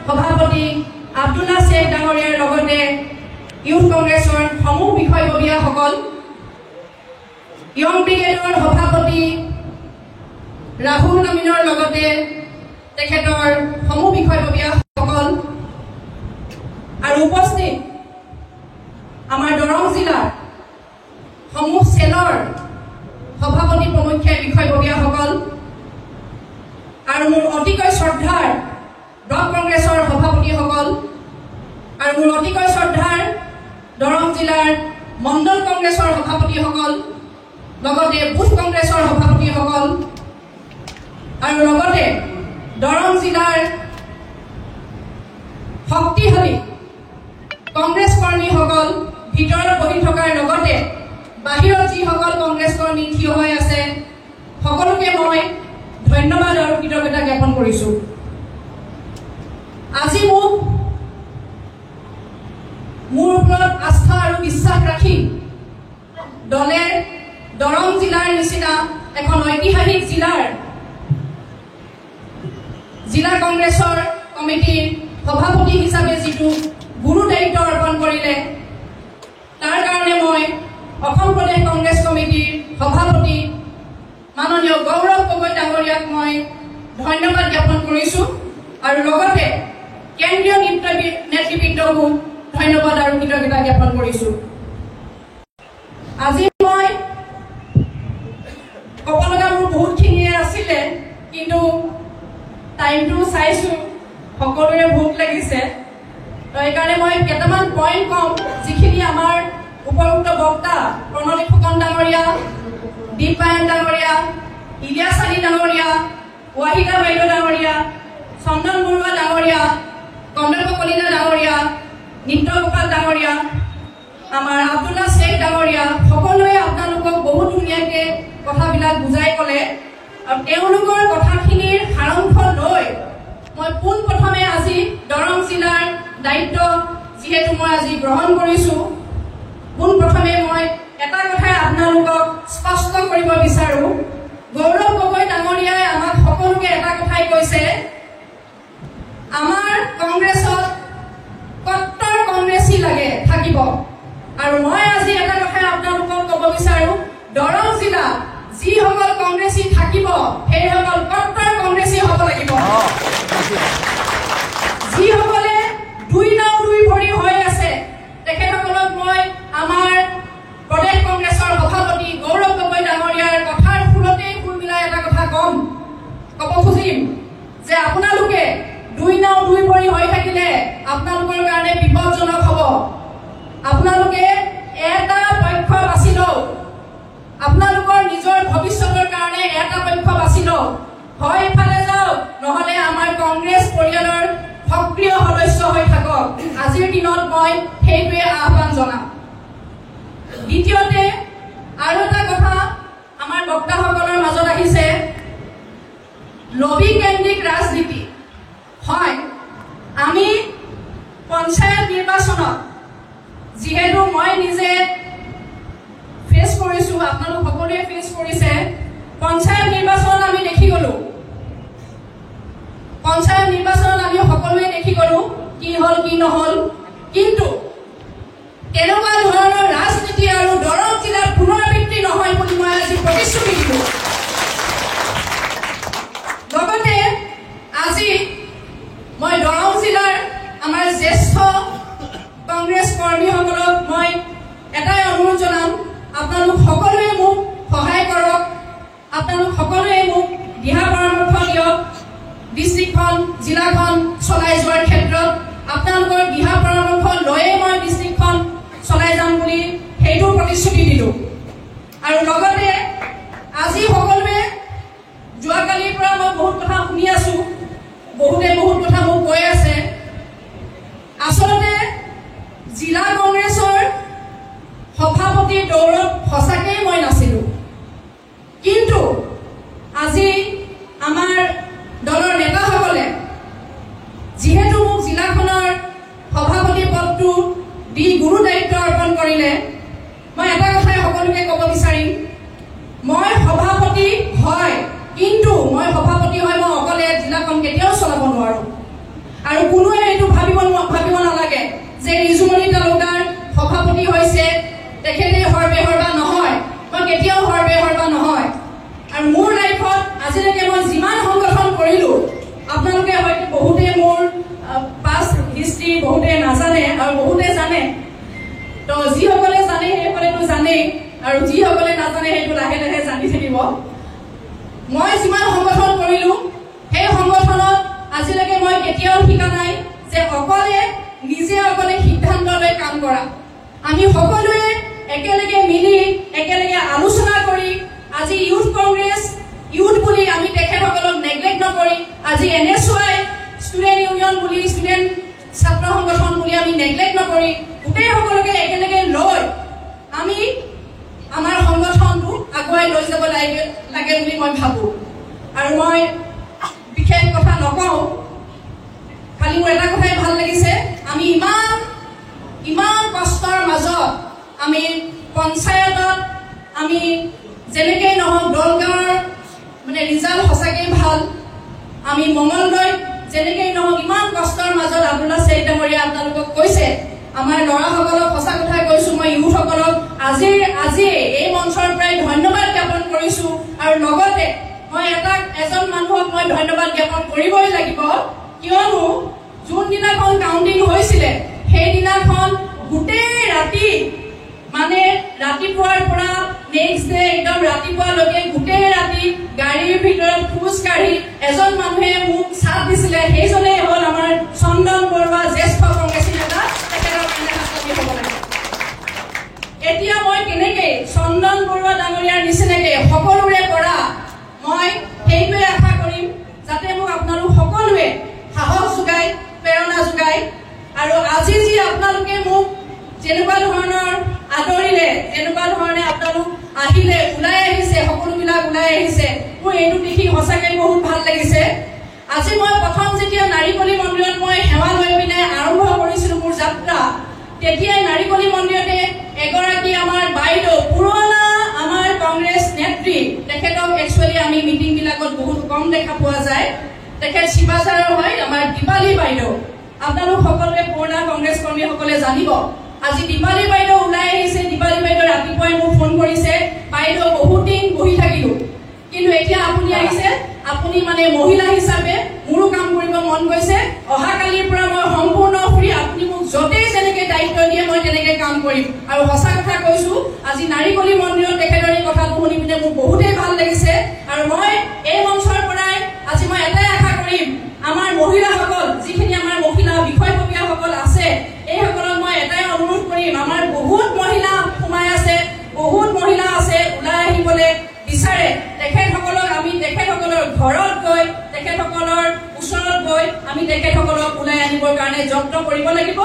সভাপতি আব্দুল্লাহ শেখ ডাঙৰীয়াৰ লগতে ইউথ কংগ্ৰেছৰ সমূহ বিষয়ববীয়াসকল, ইয়ং ব্ৰিগেডৰ সভাপতি ৰাহুল আমিনৰ লগতে তেখেতৰ সমূহ বিষয়ববীয়াসকল আৰু উপস্থিত আমাৰ দৰং জিলাৰ সমূহ চেলৰ সভাপতি প্ৰমুখ্য বিষয়ববীয়াসকল আৰু মোৰ অতিকৈ শ্ৰদ্ধাৰ ব্লক কংগ্ৰেছৰ সভাপতিসকল আৰু মোৰ অতিকৈ শ্ৰদ্ধাৰ দৰং জিলাৰ মণ্ডল কংগ্ৰেছৰ সভাপতিসকল, লগতে বুথ কংগ্ৰেছৰ সভাপতিসকল আৰু লগতে দৰং জিলাৰ শক্তিশালী কংগ্ৰেছ কৰ্মীসকল ভিতৰত বহি থকাৰ লগতে বাহিৰত যিসকল কংগ্ৰেছ কৰ্মী থিয় হৈ আছে, সকলোকে মই ধন্যবাদ আৰু কৃতজ্ঞতা জ্ঞাপন কৰিছোঁ। আজি মোৰ ওপৰত আস্থা আৰু বিশ্বাস ৰাখি দলে দৰং জিলাৰ নিচিনা এখন ঐতিহাসিক জিলা কংগ্ৰেছৰ কমিটিৰ সভাপতি হিচাপে যিটো গুৰু দায়িত্ব অৰ্পণ কৰিলে, তাৰ কাৰণে মই অসম প্ৰদেশ কংগ্ৰেছ কমিটিৰ সভাপতি মাননীয় গৌৰৱ গগৈ ডাঙৰীয়াক মই ধন্যবাদ জ্ঞাপন কৰিছোঁ আৰু লগতে কেন্দ্ৰীয় নেতৃবৃন্দকো ধন্যবাদ আৰু কৃতজ্ঞতা জ্ঞাপন কৰিছোঁ। আজি মই ক'ব লগা মোৰ বহুতখিনিয়ে আছিলে, কিন্তু টাইমটো চাইছোঁ সকলোৰে ভোক লাগিছে, সেইকাৰণে মই কেইটামান পইণ্ট কম যিখিনি আমাৰ উপযুক্ত বক্তা প্ৰণদীপ ফুকন ডাঙৰীয়া, দীপ পায়ন ডাঙৰীয়া, ইলিয়াছ আলী ডাঙৰীয়া, ৱাহিদা বাইদেউ ডাঙৰীয়া, চন্দন বৰুৱা ডাঙৰীয়া, কন্দৰ্প কলিতা ডাঙৰীয়া, নিত্য গোপাল ডাঙৰীয়া, আমাৰ আব্দুল্লাহ শেখ ডাঙৰীয়া, সকলোৱে আপোনালোকক বহুত ধুনীয়াকৈ কথাবিলাক বুজাই ক'লে আৰু তেওঁলোকৰ কথাখিনিৰ সাৰাংশ লৈ মই পোনপ্ৰথমে আজি দৰং জিলাৰ দায়িত্ব যিহেতু মই আজি গ্ৰহণ কৰিছোঁ, পোনপ্ৰথমে মই এটা কথাই আপোনালোকক স্পষ্ট কৰিব বিচাৰোঁ। গৌৰৱ গগৈ ডাঙৰীয়াই আমাক সকলোকে এটা কথাই কৈছে, আমাৰ কংগ্ৰেছত কট্টৰ কংগ্ৰেছী লাগে থাকিব, আৰু মই আজি এটা কথাই আপোনালোকক ক'ব বিচাৰোঁ, দৰং জিলাত যিসকল কংগ্ৰেছী থাকিব সেইসকল কট্টৰ কংগ্ৰেছী হ'ব লাগিব। যিসকলে দুই নাও দুই ভৰি হৈ আছে তেখেতসকলক মই আমাৰ প্ৰদেশ কংগ্ৰেছৰ সভাপতি গৌৰৱ গগৈ ডাঙৰীয়াৰ কথাৰ ফুলতেই ফুল মিলাই এটা কথা ক'ব খুজিম যে আপোনালোকে দুই নাও দুই ভৰি হৈ থাকিলে আপোনালোকৰ কাৰণে বিপদজনক হ'ব। আপোনালোকে এটা পক্ষ বাছি লওক, আপোনালোকৰ নিজৰ ভৱিষ্যতৰ কাৰণে এটা পক্ষ বাছি লওক, হয় ইফালে যাওক, নহ'লে আমাৰ কংগ্ৰেছ পৰিয়ালৰ সক্ৰিয় সদস্য হৈ থাকক। আজিৰ দিনত মই সেইটোৱে আহ্বান জনাম। দ্বিতীয়তে আৰু এটা কথা আমাৰ বক্তাসকলৰ মাজত আহিছে, লবি কেন্দ্ৰিক ৰাজনীতি। হয়, আমি পঞ্চায়ত নিৰ্বাচনত যিহেতু মই নিজে ফেচ কৰিছোঁ, আপোনালোক সকলোৱে ফেচ কৰিছে, পঞ্চায়ত নিৰ্বাচনত আমি দেখি গ'লোঁ, পঞ্চায়ত নিৰ্বাচনত আমি সকলোৱে দেখি গ'লোঁ কি হ'ল কি নহ'ল, কিন্তু তেনেকুৱা ধৰণৰ ৰাজনীতি আৰু দৰং জিলাত পুনৰাবৃত্তি নহয় বুলি মই আজি প্ৰতিশ্ৰুতি দিলোঁ। লগতে আজি মই দৰং জিলাৰ আমাৰ জ্যেষ্ঠ কংগ্ৰেছ কৰ্মীসকলক মই এটাই অনুৰোধ জনাম, আপোনালোক সকলোৱে মোক সহায় কৰক, আপোনালোক সকলোৱে মোক দিহা পৰামৰ্শ দিয়ক। ডিষ্ট্ৰিক্টখন জিলাখন চলাই যোৱাৰ ক্ষেত্ৰত আপোনালোকৰ দিহা পৰামৰ্শ লৈয়ে মই ডিষ্ট্ৰিক্টখন চলাই যাম বুলি সেইটো প্ৰতিশ্ৰুতি দিলোঁ। আৰু লগতে আজি সকলোৱে যোৱাকালিৰ পৰা মই বহুত কথা শুনি আছোঁ, বহুতে বহুত কথা মোক কৈ আছে। আচলতে জিলা কংগ্ৰেছৰ সভাপতিৰ দৌৰত সঁচাকৈয়ে মই নাছিলোঁ, কিন্তু আজি আমাৰ দলৰ নেতাসকলে যিহেতু মোক জিলাখনৰ সভাপতি পদটো দি গুৰু দায়িত্ব অৰ্পণ কৰিলে, মই এটা কথাই সকলোকে ক'ব বিচাৰিম, মই সভাপতি হয়, কিন্তু মই সভাপতি হয় মই অকলে জিলাখন কেতিয়াও চলাব নোৱাৰোঁ, আৰু কোনো বহুতে নাজানে আৰু বহুতে জানে তো যিসকলে জানে সেইসকলেতো জানেই আৰু যিসকলে নাজানে সেইটো লাহে লাহে জানি থাকিব মই যিমান সংগঠন কৰিলোঁ সেই সংগঠনত আজিলৈকে মই কেতিয়াও শিকা নাই যে অকলে সিদ্ধান্ত লৈ কাম কৰা আমি সকলোৱে একেলগে মিলি একেলগে আলোচনা কৰি আজি ইউথ কংগ্ৰেছ ইউথ বুলি আমি তেখেতসকলক নেগলেক্ট নকৰি আজি NSY ষ্টুডেণ্ট ইউনিয়ন বুলি ষ্টুডেণ্ট ছাত্ৰ সংগঠন বুলি আমি নেগলেক্ট নকৰি গোটেইসকলকে একেলগে লৈ আমি আমাৰ সংগঠনটো আগুৱাই লৈ যাব লাগে বুলি মই ভাবোঁ আৰু মই বিশেষ কথা নকওঁ খালি মোৰ এটা কথাই ভাল লাগিছে আমি ইমান কষ্টৰ মাজত আমি পঞ্চায়তত আমি যেনেকৈ নহওক দলগাঁৱৰ মানে ৰিজাল্ট সঁচাকৈ ভাল আমি মঙলদৈত যেনেকৈ নহওক ইমান কষ্টৰ মাজত আব্দুল্লাহ ছেইদ ডাঙৰীয়া আপোনালোকক কৈছে আমাৰ ল'ৰাসকলক সঁচা কথা কৈছোঁ মই ইউথসকলক আজি এই মঞ্চৰ পৰাই ধন্যবাদ জ্ঞাপন কৰিছোঁ আৰু লগতে মই এজন মানুহক মই ধন্যবাদ জ্ঞাপন কৰিবই লাগিব কিয়নো যোনদিনাখন কাউণ্টিং হৈছিলে সেইদিনাখন গোটেই ৰাতি মানে ৰাতিপুৱাৰ পৰা নেক্সট ডে একদম ৰাতিপুৱালৈকে গোটেই ৰাতি গাড়ীৰ ভিতৰত খোজ কাঢ়ি এজন মানুহে মোক চাথ দিছিলে সেইজনেই হ'ল আমাৰ চন্দন বৰুৱা জ্যেষ্ঠ কংগ্ৰেছী নেতা তেখেতৰ কাৰণে হ'ব লাগে এতিয়া মই কেনেকৈ চন্দন বৰুৱা ডাঙৰীয়াৰ নিচিনাকৈ সকলোৰে পৰা মই সেইটোৱে আশা কৰিম যাতে মোক আপোনালোক সকলোৱে সাহস যোগায় প্ৰেৰণা যোগায় আৰু আজি যি আপোনালোকে মোক যেনেকুৱা ধৰণৰ আদৰিলে যেনেকুৱা ধৰণে আপোনালোক আহিলে ওলাই আহিছে সকলোবিলাক ওলাই আহিছে মোৰ এইটো দেখি সঁচাকৈ বহুত ভাল লাগিছে আজি মই প্ৰথম যেতিয়া নাৰিকলী মন্দিৰত মই সেৱা লৈ পিনে আৰম্ভ কৰিছিলোঁ মোৰ যাত্ৰা তেতিয়াই নাৰিকলী মন্দিৰতে এগৰাকী আমাৰ বাইদেউ পুৰণা আমাৰ কংগ্ৰেছ নেত্ৰী তেখেতক একচুৱেলি আমি মিটিংবিলাকত বহুত কম দেখা পোৱা যায় তেখেত শিৱাচাৰৰ হয় আমাৰ দীপালী বাইদেউ আপোনালোক সকলোৱে পুৰণা কংগ্ৰেছ কৰ্মীসকলে জানিব আজি দীপালী বাইদেউ ওলাই আহিছে দীপালী বাইদেউ ৰাতিপুৱাই মোক ফোন কৰিছে বাইদেউ বহুত দিন বহি থাকিলোঁ কিন্তু এতিয়া আপুনি আহিছে আপুনি মানে মহিলা হিচাপে মোৰো কাম কৰিব মন গৈছে অহাকালিৰ পৰা মই সম্পূৰ্ণ ফ্ৰী আপুনি মোক য'তেই যেনেকৈ দায়িত্ব দিয়ে মই তেনেকৈ কাম কৰিম আৰু সঁচা কথা কৈছোঁ আজি নাৰিকলী মন্দিৰত তেখেতৰ এই কথাটো শুনি পিনে মোক বহুতেই ভাল লাগিছে আৰু মই এই মঞ্চৰ পৰাই আজি মই এটাই আশা কৰিম আমাৰ মহিলাসকল যিখিনি আমাৰ মহিলা বিষয়ববীয়াসকল আছে এইসকলক মই এটাই অনুৰোধ কৰিম আমাৰ বহুত মহিলা সোমাই আছে বহুত মহিলা আছে ওলাই আহিবলৈ বিচাৰে তেখেতসকলক আমি তেখেতসকলৰ ঘৰত গৈ তেখেতসকলৰ ওচৰত গৈ আমি তেখেতসকলক ওলাই আনিবৰ কাৰণে যত্ন কৰিব লাগিব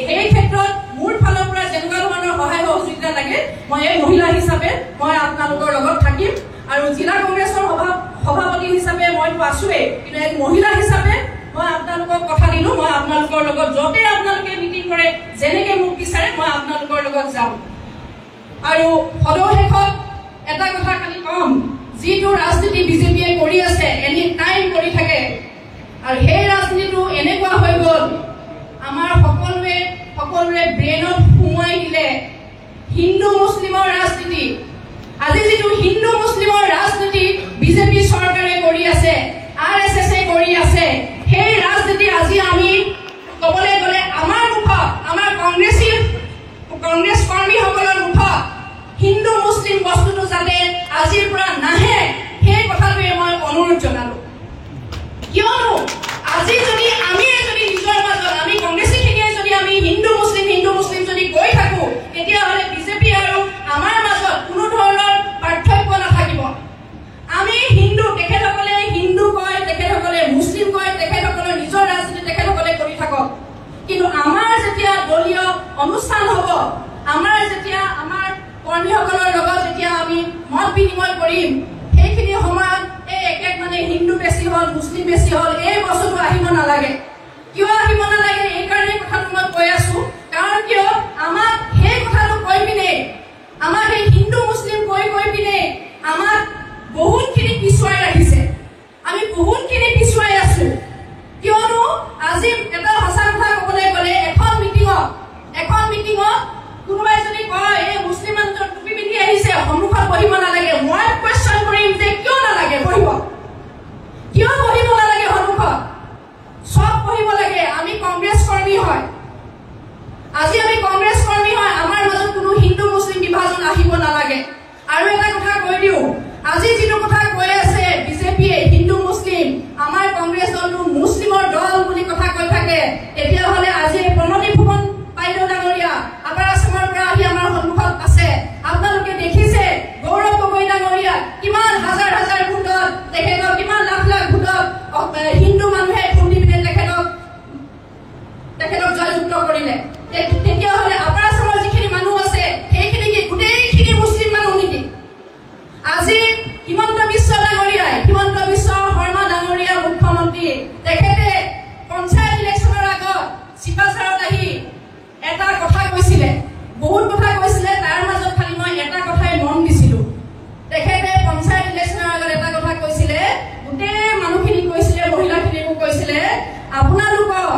সেই ক্ষেত্ৰত মোৰ ফালৰ পৰা যেনেকুৱা ধৰণৰ সহায় সহযোগিতা লাগে মই এই মহিলা হিচাপে মই আপোনালোকৰ লগত থাকিম আৰু জিলা কংগ্ৰেছৰ সভাপতি হিচাপে মইতো আছোৱেই কিন্তু এক মহিলা হিচাপে মই আপোনালোকক কথা দিলোঁ মই আপোনালোকৰ লগত য'তে আপোনালোকে মিটিং কৰে যেনেকৈ মোক বিচাৰে মই আপোনালোকৰ লগত যাম আৰু সদৌ এটা কথা খালি কম যিটো ৰাজনীতি বিজেপিয়ে কৰি আছে এনি টাইম কৰি থাকে আৰু সেই ৰাজনীতিটো এনেকুৱা হৈ গ'ল আমাৰ সকলোৰে ব্ৰেইনত সোমোৱাই দিলে হিন্দু মুছলিমৰ ৰাজনীতি আজি যিটো হিন্দু মুছলিমৰ ৰাজনীতি বিজেপি চৰকাৰে কৰি আছে RSS কৰি আছে সেই ৰাজনীতি আজি আমি ক'বলৈ গ'লে আমাৰ মুখত আমাৰ কংগ্ৰেছ কৰ্মীসকলৰ মুখত হিন্দু মুছলিম বস্তুটো যাতে আজিৰ পৰা নাহে সেই কথাটোৱে মই অনুৰোধ জনালোঁ কিয়নো আজি যদি নিজৰ মাজত আমি কংগ্ৰেছীখিনিয়ে যদি আমি হিন্দু মুছলিম যদি কৈ থাকোঁ তেতিয়াহ'লে বিজেপি আৰু আমাৰ মাজত কোনো ধৰণৰ পাৰ্থক্য নাথাকিব আমি হিন্দু তেখেতসকলে হিন্দু কয় তেখেতসকলে মুছলিম কয় তেখেতসকলৰ নিজৰ ৰাজনীতি তেখেতসকলে কৰি থাকক কিন্তু আমাৰ যেতিয়া দলীয় অনুষ্ঠান হ'ব আমাৰ যেতিয়া আমাৰ কৰ্মীসকলৰ লগত যেতিয়া আমি মত বিনিময় কৰিম সেইখিনি সময়ত এই এক মানে হিন্দু বেছি হ'ল মুছলিম বেছি হ'ল এই বস্তুটো আহিব নালাগে কিয় আহিব নালাগে এইকাৰণে কথাটো মই কৈ আছোঁ কাৰণ কিয় আমাক সেই কথাটো কৈ পিনে আমাক এই হিন্দু মুছলিম কৈ পিনে আমাক বহুতখিনি পিছুৱাই ৰাখিছে আমি বহুতখিনি পিছুৱাই আছোঁ কিয়নো আজি এটা সঁচা কথা ক'বলৈ গ'লে এখন মিটিঙত কোনোবাই যদি কয় এই মুছলিম মানুহজন টুপি পিন্ধি আহিছে সন্মুখত বহিব নালাগে মই কুৱেশ্যন কৰিম যে কিয় নালাগে বহিব নালাগে সন্মুখত চব বহিব লাগে আমি কংগ্ৰেছ কৰ্মী হয় আপোনালোকক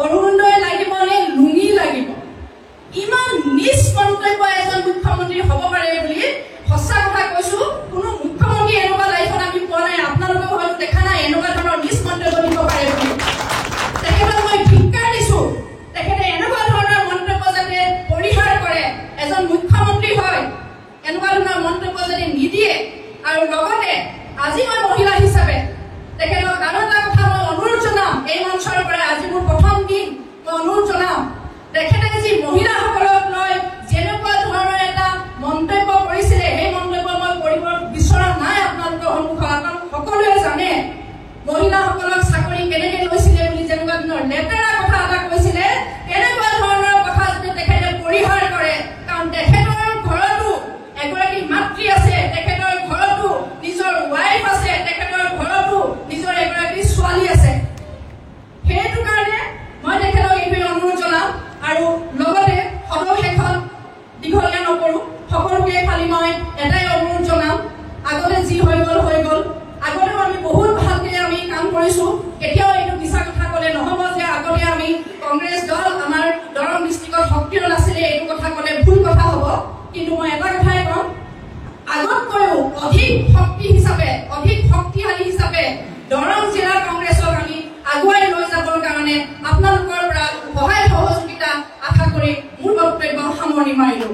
অৰুণোদয় লাগিব নে লুঙি লাগিব? ইমান নিজ মন্তব্য এজন মুখ্যমন্ত্ৰী হ'ব পাৰে বুলি সঁচা কথা কৈছো, কোনো মুখ্যমন্ত্ৰী এনেকুৱা লাইফত আমি পোৱা নাই, আপোনালোকেও হয়তো দেখা নাই এনেকুৱা ধৰণৰ নিজ মন্তব্য দিব পাৰে বুলি। তেখেতক মই ধিক্কাৰ দিছো, তেখেতে এনেকুৱা ধৰণৰ মন্তব্য যাতে পৰিহাৰ কৰে, এজন মুখ্যমন্ত্ৰী হয় এনেকুৱা ধৰণৰ মন্তব্য যদি নিদিয়ে। আৰু লগতে আজি মই মহিলা হিচাপে তেখেতক আৰু এটা কথা মই অনুৰোধ জনাম, এই মঞ্চৰ পৰা আজি মোৰ প্ৰথম দিন মই অনুৰোধ জনাম, তেখেতে যি মহিলাসকলক লৈ যেনেকুৱা ধৰণৰ এটা মন্তব্য কৰিছিলে, সেই মন্তব্য মই কৰিব বিচৰা নাই আপোনালোকৰ সন্মুখত। আপোনালোক সকলোৱে জানে মহিলাসকলক চাকৰি কেনেকে লৈছিলে বুলি যেনেকুৱা ধৰণৰ লেতেৰা কথা এটা কৈছিলে, তেনেকুৱা ধৰণৰ কথা যাতে তেখেতে পৰিহাৰ কৰে। কাৰণ তেখেতৰ ঘৰতো এগৰাকী মাতৃ আছে, তেখেতৰ ঘৰতো নিজৰ ৱাইফ আছে, তেখেতৰ ঘৰতো নিজৰ এগৰাকী ছোৱালী আছে। সেইটো কাৰণে মই তেখেতক এইটোৱে অনুৰোধ জনাম। আৰু লগতে সদশেষত দীঘলীয়া নকৰো, সকলোকে খালি মই এটাই অনুৰোধ জনাম, আগতে যি হৈ গ'ল হৈ গ'ল। আগতেও আমি বহুত ভালকে আমি কাম কৰিছো, কেতিয়াও এইটো মিছা কথা ক'লে নহ'ব যে আগতে আমি কংগ্ৰেছ দল আমাৰ দৰং ডিষ্ট্ৰিক্টত সক্ৰিয় নাছিলে, এইটো কথা ক'লে ভুল কথা হ'ব। কিন্তু মই এটা কথাই ক'ম, আগতকৈও অধিক শক্তি হিচাপে, অধিক শক্তিশালী হিচাপে দৰং জিলা কংগ্ৰেছক আমি আগুৱাই লৈ যাবৰ কাৰণে আপোনালোকৰ পৰা সহায় সহযোগিতা আশা কৰি মোৰ বক্তব্য সামৰণি মাৰিলো।